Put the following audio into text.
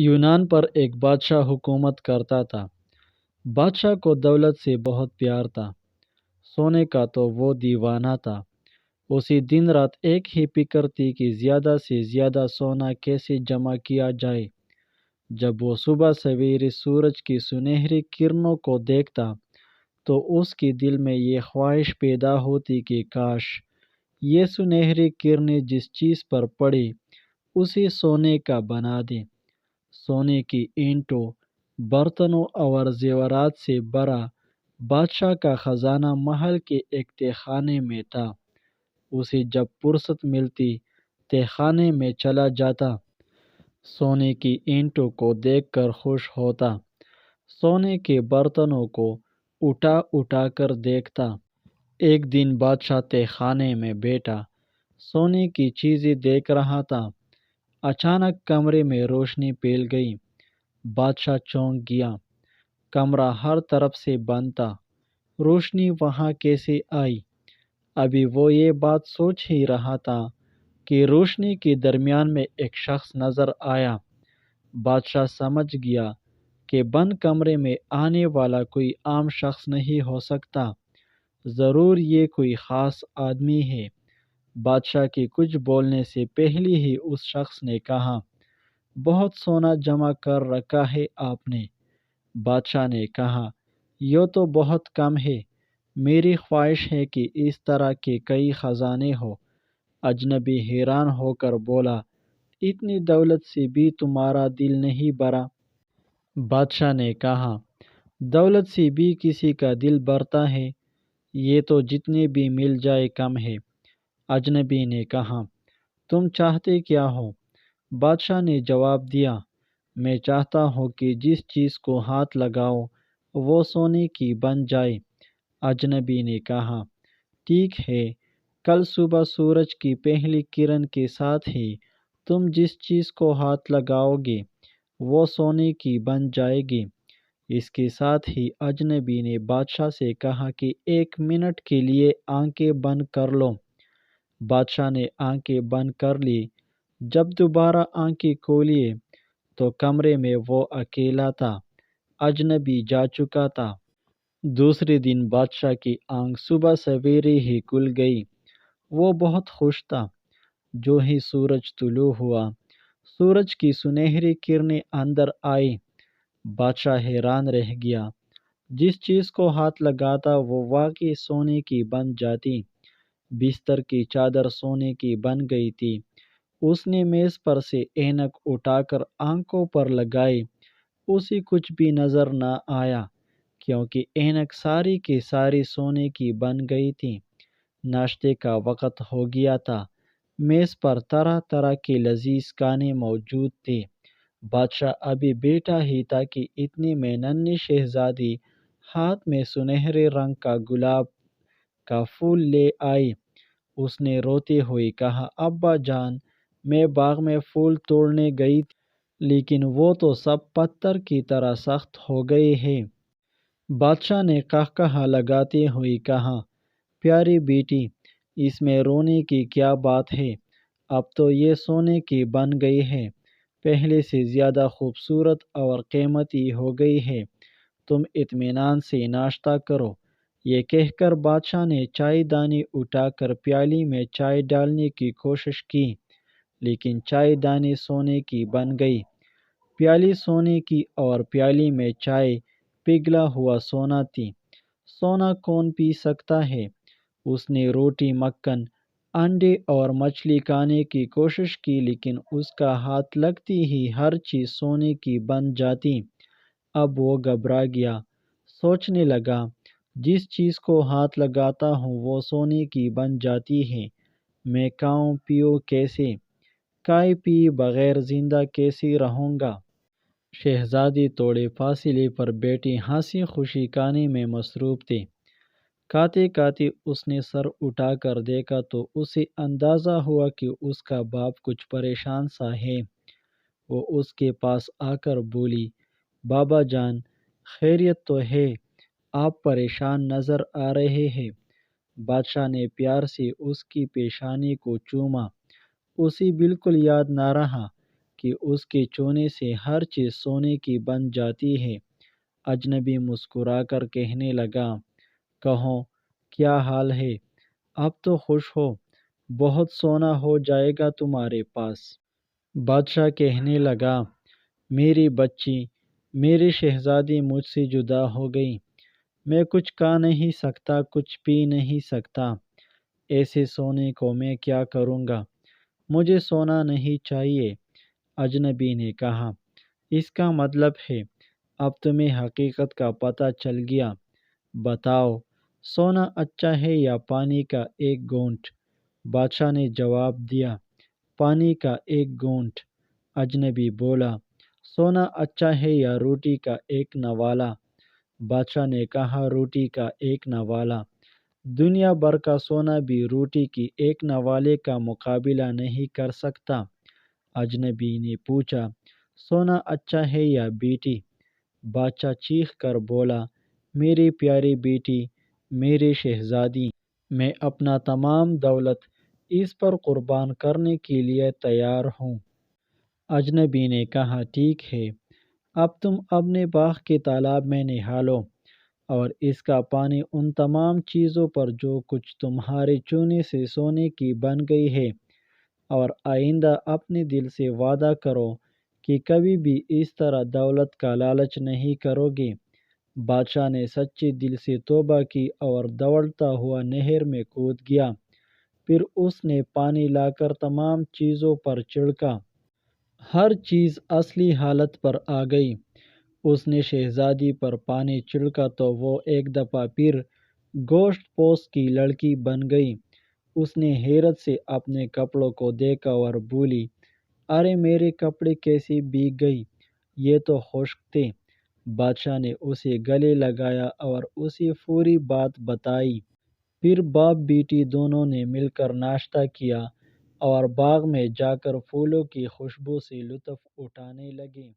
یونان پر ایک بادشاہ حکومت کرتا تھا۔ بادشاہ کو دولت سے بہت پیار تھا۔ سونے کا تو وہ دیوانہ تھا۔ اسی دن رات ایک ہی فکر تھی کہ زیادہ سے زیادہ سونا کیسے جمع کیا جائے۔ جب وہ صبح سویرے سورج کی سنہری کرنوں کو دیکھتا تو اس کے دل میں یہ خواہش پیدا ہوتی کہ کاش یہ سنہری کرنیں جس چیز پر پڑی اسے سونے کا بنا دیں۔ سونے کی اینٹوں، برتنوں اور زیورات سے بھرا بادشاہ کا خزانہ محل کے ایک تہہ خانے میں تھا۔ اسے جب فرصت ملتی تہہ خانے میں چلا جاتا، سونے کی اینٹوں کو دیکھ کر خوش ہوتا، سونے کے برتنوں کو اٹھا اٹھا کر دیکھتا۔ ایک دن بادشاہ تہہ خانے میں بیٹھا سونے کی چیزیں دیکھ رہا تھا۔ اچانک کمرے میں روشنی پھیل گئی۔ بادشاہ چونک گیا۔ کمرہ ہر طرف سے بند تھا۔ روشنی وہاں کیسے آئی؟ ابھی وہ یہ بات سوچ ہی رہا تھا کہ روشنی کے درمیان میں ایک شخص نظر آیا۔ بادشاہ سمجھ گیا کہ بند کمرے میں آنے والا کوئی عام شخص نہیں ہو سکتا، ضرور یہ کوئی خاص آدمی ہے۔ بادشاہ کے کچھ بولنے سے پہلے ہی اس شخص نے کہا، بہت سونا جمع کر رکھا ہے آپ نے۔ بادشاہ نے کہا، یہ تو بہت کم ہے، میری خواہش ہے کہ اس طرح کے کئی خزانے ہو۔ اجنبی حیران ہو کر بولا، اتنی دولت سے بھی تمہارا دل نہیں بھرا؟ بادشاہ نے کہا، دولت سے بھی کسی کا دل بھرتا ہے، یہ تو جتنے بھی مل جائے کم ہے۔ اجنبی نے کہا، تم چاہتے کیا ہو؟ بادشاہ نے جواب دیا، میں چاہتا ہوں کہ جس چیز کو ہاتھ لگاؤ وہ سونے کی بن جائے۔ اجنبی نے کہا، ٹھیک ہے، کل صبح سورج کی پہلی کرن کے ساتھ ہی تم جس چیز کو ہاتھ لگاؤ گے وہ سونے کی بن جائے گی۔ اس کے ساتھ ہی اجنبی نے بادشاہ سے کہا کہ 1 منٹ کے لیے آنکھیں بند کر لو۔ بادشاہ نے آنکھیں بند کر لی۔ جب دوبارہ آنکھیں کھولی تو کمرے میں وہ اکیلا تھا۔ اجنبی جا چکا تھا۔ دوسرے دن بادشاہ کی آنکھ صبح سویرے ہی کھل گئی۔ وہ بہت خوش تھا۔ جو ہی سورج طلوع ہوا، سورج کی سنہری کرنیں اندر آئی۔ بادشاہ حیران رہ گیا۔ جس چیز کو ہاتھ لگاتا وہ واقعی سونے کی بن جاتی۔ بستر کی چادر سونے کی بن گئی تھی۔ اس نے میز پر سے اینک اٹھا کر آنکھوں پر لگائی۔ اسے کچھ بھی نظر نہ آیا کیونکہ اینک ساری کی ساری سونے کی بن گئی تھی۔ ناشتے کا وقت ہو گیا تھا۔ میز پر طرح طرح کے لذیذ کھانے موجود تھے۔ بادشاہ ابھی بیٹھا ہی تھا کہ اتنے میں ننھی شہزادی ہاتھ میں سنہرے رنگ کا گلاب کا پھول لے آئی۔ اس نے روتے ہوئے کہا، ابا جان، میں باغ میں پھول توڑنے گئی تھی لیکن وہ تو سب پتھر کی طرح سخت ہو گئے ہیں۔ بادشاہ نے قہقہہ لگاتے ہوئے کہا، پیاری بیٹی، اس میں رونے کی کیا بات ہے؟ اب تو یہ سونے کی بن گئی ہے، پہلے سے زیادہ خوبصورت اور قیمتی ہو گئی ہے۔ تم اطمینان سے ناشتہ کرو۔ یہ کہہ کر بادشاہ نے چائے دانی اٹھا کر پیالی میں چائے ڈالنے کی کوشش کی، لیکن چائے دانی سونے کی بن گئی۔ پیالی سونے کی اور پیالی میں چائے پگھلا ہوا سونا تھی۔ سونا کون پی سکتا ہے؟ اس نے روٹی، مکھن، انڈے اور مچھلی کھانے کی کوشش کی لیکن اس کا ہاتھ لگتی ہی ہر چیز سونے کی بن جاتی۔ اب وہ گھبرا گیا۔ سوچنے لگا، جس چیز کو ہاتھ لگاتا ہوں وہ سونے کی بن جاتی ہے، میں کھاؤں پیوں کیسے؟ کھائے پیے بغیر زندہ کیسے رہوں گا؟ شہزادی تھوڑے فاصلے پر بیٹھی ہنسی خوشی کھانے میں مصروف تھی۔ کھاتے کھاتے اس نے سر اٹھا کر دیکھا تو اسے اندازہ ہوا کہ اس کا باپ کچھ پریشان سا ہے۔ وہ اس کے پاس آ کر بولی، بابا جان، خیریت تو ہے؟ آپ پریشان نظر آ رہے ہیں۔ بادشاہ نے پیار سے اس کی پیشانی کو چوما۔ اسے بالکل یاد نہ رہا کہ اس کے چونے سے ہر چیز سونے کی بن جاتی ہے۔ اجنبی مسکرا کر کہنے لگا، کہو کیا حال ہے؟ اب تو خوش ہو، بہت سونا ہو جائے گا تمہارے پاس۔ بادشاہ کہنے لگا، میری بچی، میری شہزادی مجھ سے جدا ہو گئی، میں کچھ کھا نہیں سکتا، کچھ پی نہیں سکتا، ایسے سونے کو میں کیا کروں گا؟ مجھے سونا نہیں چاہیے۔ اجنبی نے کہا، اس کا مطلب ہے اب تمہیں حقیقت کا پتہ چل گیا، بتاؤ سونا اچھا ہے یا پانی کا ایک گھونٹ؟ بادشاہ نے جواب دیا، پانی کا ایک گھونٹ۔ اجنبی بولا، سونا اچھا ہے یا روٹی کا ایک نوالہ؟ بادشاہ نے کہا، روٹی کا ایک نوالہ۔ دنیا بھر کا سونا بھی روٹی کی ایک نوالے کا مقابلہ نہیں کر سکتا۔ اجنبی نے پوچھا، سونا اچھا ہے یا بیٹی؟ بادشاہ چیخ کر بولا، میری پیاری بیٹی، میری شہزادی، میں اپنا تمام دولت اس پر قربان کرنے کے لیے تیار ہوں۔ اجنبی نے کہا، ٹھیک ہے، اب تم اپنے باغ کے تالاب میں نہا لو، اور اس کا پانی ان تمام چیزوں پر جو کچھ تمہارے چونے سے سونے کی بن گئی ہے، اور آئندہ اپنے دل سے وعدہ کرو کہ کبھی بھی اس طرح دولت کا لالچ نہیں کرو گے۔ بادشاہ نے سچے دل سے توبہ کی اور دوڑتا ہوا نہر میں کود گیا۔ پھر اس نے پانی لا کر تمام چیزوں پر چھڑکا۔ ہر چیز اصلی حالت پر آ گئی۔ اس نے شہزادی پر پانی چھڑکا تو وہ ایک دفعہ پھر گوشت پوش کی لڑکی بن گئی۔ اس نے حیرت سے اپنے کپڑوں کو دیکھا اور بولی، ارے میرے کپڑے کیسے بھیگ گئے، یہ تو خشک تھے۔ بادشاہ نے اسے گلے لگایا اور اسے پوری بات بتائی۔ پھر باپ بیٹی دونوں نے مل کر ناشتہ کیا اور باغ میں جا کر پھولوں کی خوشبو سے لطف اٹھانے لگے۔